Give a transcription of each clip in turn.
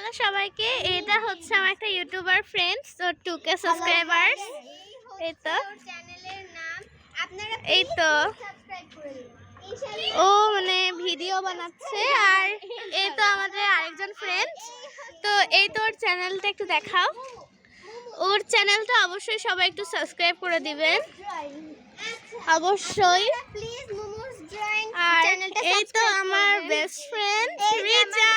Hello সবাইকে, এটা হচ্ছে আমার একটা ইউটিউবার ফ্রেন্ডস, তো 2K সাবস্ক্রাইবার্স। এই তো এই তো ও মানে ভিডিও বানাচ্ছে, আর এই তো আমাদের আরেকজন ফ্রেন্ড। তো এই তো ওর চ্যানেলটা একটু দেখাও। ওর চ্যানেলটা অবশ্যই সবাই একটু সাবস্ক্রাইব করে দিবেন অবশ্যই। আর এই তো আমার বেস্ট ফ্রেন্ড রিজা,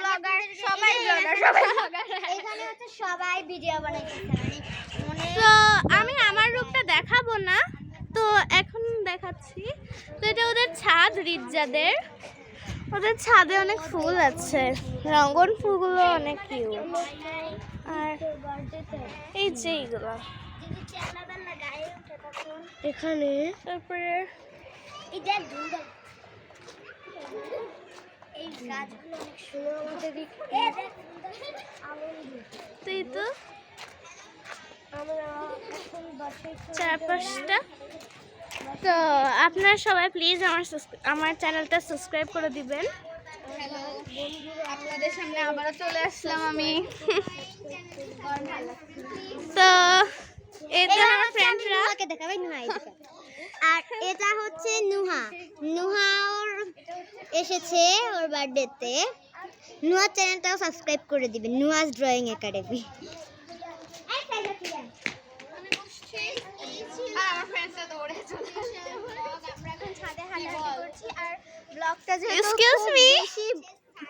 ব্লগার, সবাই ব্লগার, সবাই ব্লগার। এখানে হচ্ছে সবাই ভিডিও বানাইতেছে। তো আমি আমার রূপটা দেখাবো না, তো এখন দেখাচ্ছি। তো এটা ওদের ছাদ, রিজাদের। ওদের ছাদে অনেক ফুল আছে, রঙন ফুলগুলো অনেক কিউট। আর এই যে এইগুলো এখানে, তারপরে এই যে এই গাছগুলো অনেক সুন্দর তো এই তো আমরা এখন বাসায় চারপাশটা। তো আপনারা সবাই প্লিজ আমার চ্যানেলটা সাবস্ক্রাইব করে দিবেন। হ্যালো আপনাদের সামনে আবারও চলে আসলাম আমি। তো এটা আমার ফ্রেন্ডরা দেখাবে নুহা, আর এটা হচ্ছে নুহা। নুহা ওর এসেছে ওর বার্থডেতে। নুহা চ্যানেলটাও সাবস্ক্রাইব করে দিবেন, নুহাস ড্রয়িং একাডেমি।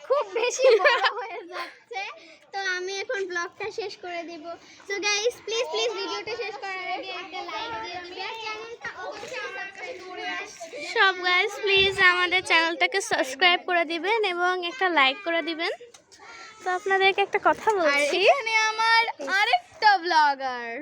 খুব বেশি বড় হয়ে যাচ্ছে, তো আমি এখন ব্লগটা শেষ করে দিব। সো গাইস প্লিজ ভিডিওটা শেষ করার আগে একটা লাইক দিও, চ্যানেলটা অবশ্যই সাবস্ক্রাইব করে আসবেন। সব গাইস প্লিজ আমাদের চ্যানেলটাকে সাবস্ক্রাইব করে দিবেন এবং একটা লাইক করে দিবেন। তো আপনাদেরকে একটা কথা বলছি, এখানে আমার আরেকটা ব্লগার